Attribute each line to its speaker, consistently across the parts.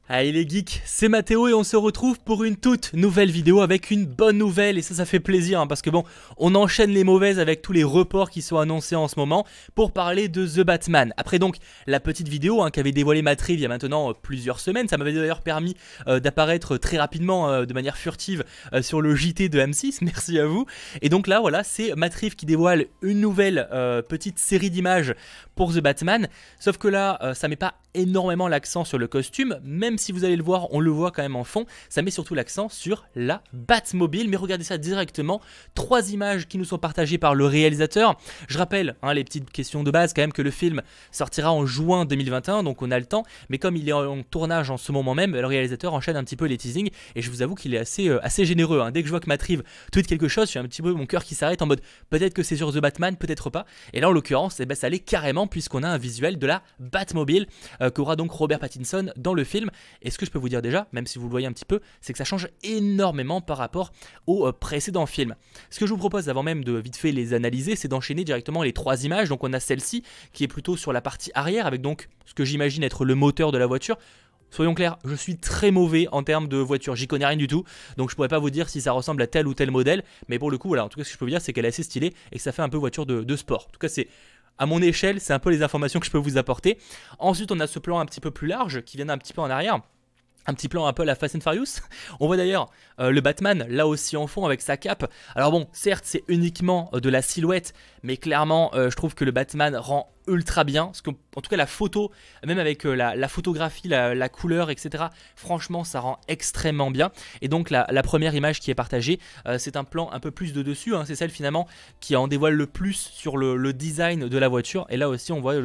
Speaker 1: Allez les geeks, c'est Mathéo et on se retrouve pour une toute nouvelle vidéo avec une bonne nouvelle et ça fait plaisir parce que bon, on enchaîne les mauvaises avec tous les reports qui sont annoncés en ce moment pour parler de The Batman. Après donc la petite vidéo qu'avait dévoilé Matriv il y a maintenant plusieurs semaines, ça m'avait d'ailleurs permis d'apparaître très rapidement de manière furtive sur le JT de M6, merci à vous. Et donc là voilà, c'est Matriv qui dévoile une nouvelle petite série d'images pour The Batman, sauf que là ça met pas énormément l'accent sur le costume, même si vous allez le voir, on le voit quand même en fond, ça met surtout l'accent sur la Batmobile. Mais regardez ça directement, 3 images qui nous sont partagées par le réalisateur. Je rappelle, les petites questions de base quand même, que le film sortira en juin 2021, donc on a le temps, mais comme il est en tournage en ce moment même, le réalisateur enchaîne un petit peu les teasings, et je vous avoue qu'il est assez généreux. Dès que je vois que Matriv tweet quelque chose, j'ai un petit peu mon cœur qui s'arrête en mode peut-être que c'est sur The Batman, peut-être pas, et là en l'occurrence, ça l'est carrément puisqu'on a un visuel de la Batmobile qu'aura donc Robert Pattinson dans le film. Et ce que je peux vous dire déjà, même si vous le voyez un petit peu, c'est que ça change énormément par rapport au précédent film. Ce que je vous propose avant même de vite fait les analyser, c'est d'enchaîner directement les 3 images. Donc on a celle-ci qui est plutôt sur la partie arrière avec donc ce que j'imagine être le moteur de la voiture. Soyons clairs, je suis très mauvais en termes de voiture, j'y connais rien du tout, donc je pourrais pas vous dire si ça ressemble à tel ou tel modèle, mais pour le coup, voilà, en tout cas ce que je peux vous dire c'est qu'elle est assez stylée et que ça fait un peu voiture de sport. En tout cas c'est... À mon échelle, c'est un peu les informations que je peux vous apporter. Ensuite, on a ce plan un petit peu plus large qui vient un petit peu en arrière. Un petit plan un peu à la Fast and Furious. On voit d'ailleurs le Batman là aussi en fond avec sa cape. Alors bon, certes, c'est uniquement de la silhouette, mais clairement, je trouve que le Batman rend ultra bien, parce que en tout cas la photo, même avec la photographie, la couleur, etc., franchement ça rend extrêmement bien. Et donc la première image qui est partagée, c'est un plan un peu plus de dessus, c'est celle finalement qui en dévoile le plus sur le design de la voiture, et là aussi on voit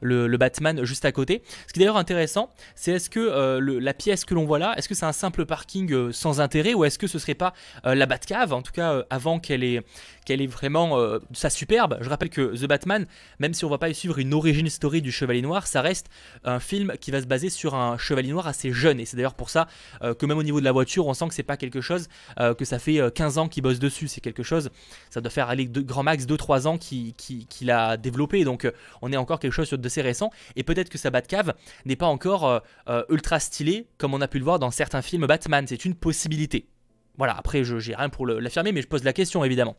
Speaker 1: le Batman juste à côté. Ce qui est d'ailleurs intéressant, c'est est-ce que la pièce que l'on voit là, est-ce que c'est un simple parking sans intérêt, ou est-ce que ce serait pas la Batcave, en tout cas avant qu'elle ait vraiment sa superbe. Je rappelle que The Batman, même si on va pas y suivre une origin story du Chevalier Noir, ça reste un film qui va se baser sur un Chevalier Noir assez jeune, et c'est d'ailleurs pour ça que même au niveau de la voiture, on sent que c'est pas quelque chose que ça fait 15 ans qu'il bosse dessus, c'est quelque chose, ça doit faire aller grand max 2-3 ans qu'il a développé, donc on est encore quelque chose de assez récent, et peut-être que sa Batcave n'est pas encore ultra stylée comme on a pu le voir dans certains films Batman, c'est une possibilité. Voilà, après j'ai rien pour l'affirmer, mais je pose la question évidemment.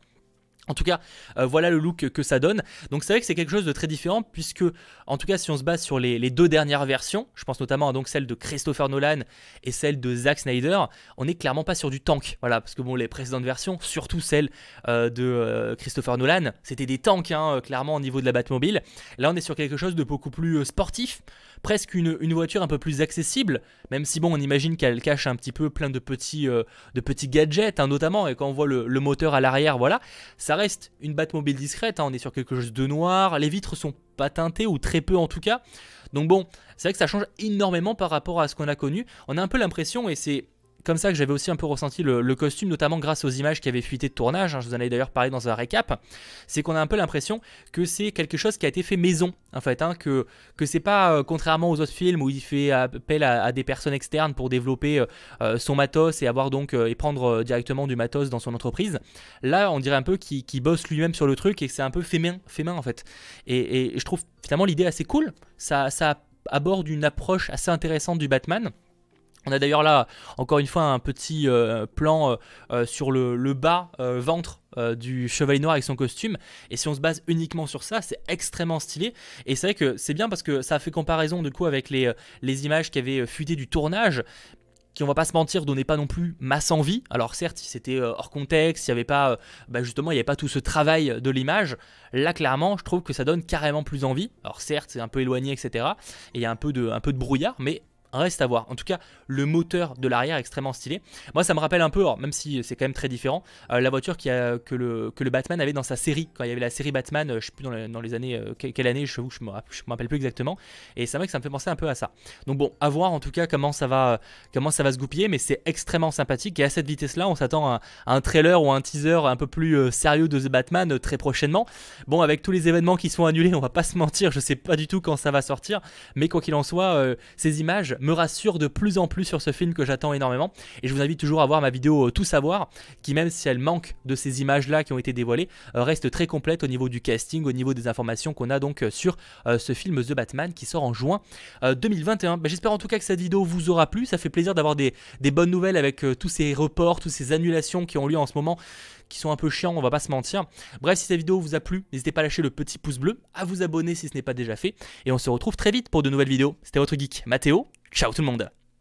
Speaker 1: En tout cas, voilà le look que ça donne. Donc c'est vrai que c'est quelque chose de très différent puisque, en tout cas, si on se base sur les 2 dernières versions, je pense notamment à donc celle de Christopher Nolan et celle de Zack Snyder, on n'est clairement pas sur du tank. Voilà, parce que bon, les précédentes versions, surtout celle de Christopher Nolan, c'était des tanks, clairement au niveau de la Batmobile. Là, on est sur quelque chose de beaucoup plus sportif, presque une voiture un peu plus accessible, même si bon, on imagine qu'elle cache un petit peu plein de petits gadgets, notamment, et quand on voit le moteur à l'arrière, voilà, ça reste une Batmobile discrète, on est sur quelque chose de noir, les vitres sont pas teintées ou très peu en tout cas, donc bon, c'est vrai que ça change énormément par rapport à ce qu'on a connu. On a un peu l'impression, et c'est comme ça que j'avais aussi un peu ressenti le costume, notamment grâce aux images qui avaient fuité de tournage, je vous en avais d'ailleurs parlé dans un récap, c'est qu'on a un peu l'impression que c'est quelque chose qui a été fait maison, en fait, que c'est pas, contrairement aux autres films où il fait appel à des personnes externes pour développer son matos et avoir donc et prendre directement du matos dans son entreprise. Là, on dirait un peu qu'il bosse lui-même sur le truc et que c'est un peu fait main en fait. Et je trouve finalement l'idée assez cool, ça aborde une approche assez intéressante du Batman. On a d'ailleurs là, encore une fois, un petit plan sur le bas ventre du Chevalier Noir avec son costume. Et si on se base uniquement sur ça, c'est extrêmement stylé. Et c'est vrai que c'est bien parce que ça a fait comparaison du coup avec les images qui avaient fuité du tournage, qui, on va pas se mentir, donnait pas non plus masse envie. Alors certes, c'était hors contexte, il n'y avait pas, justement, il n'y avait pas tout ce travail de l'image. Là, clairement, je trouve que ça donne carrément plus envie. Alors certes, c'est un peu éloigné, etc. Et il y a un peu de brouillard, mais reste à voir. En tout cas, le moteur de l'arrière est extrêmement stylé. Moi, ça me rappelle un peu, alors, même si c'est quand même très différent, la voiture que le Batman avait dans sa série. Quand il y avait la série Batman, je ne sais plus dans les années, quelle année, je me rappelle plus exactement. Et c'est vrai que ça me fait penser un peu à ça. Donc bon, à voir en tout cas comment ça va se goupiller, mais c'est extrêmement sympathique. Et à cette vitesse-là, on s'attend à un trailer ou un teaser un peu plus sérieux de The Batman très prochainement. Bon, avec tous les événements qui sont annulés, on va pas se mentir, je sais pas du tout quand ça va sortir. Mais quoi qu'il en soit, ces images me rassure de plus en plus sur ce film que j'attends énormément. Et je vous invite toujours à voir ma vidéo Tout savoir, qui même si elle manque de ces images-là qui ont été dévoilées, reste très complète au niveau du casting, au niveau des informations qu'on a donc sur ce film The Batman qui sort en juin 2021. J'espère en tout cas que cette vidéo vous aura plu. Ça fait plaisir d'avoir des bonnes nouvelles avec tous ces reports, toutes ces annulations qui ont lieu en ce moment, qui sont un peu chiants, on va pas se mentir. Bref, si cette vidéo vous a plu, n'hésitez pas à lâcher le petit pouce bleu, à vous abonner si ce n'est pas déjà fait, et on se retrouve très vite pour de nouvelles vidéos. C'était votre geek Mathéo, ciao tout le monde.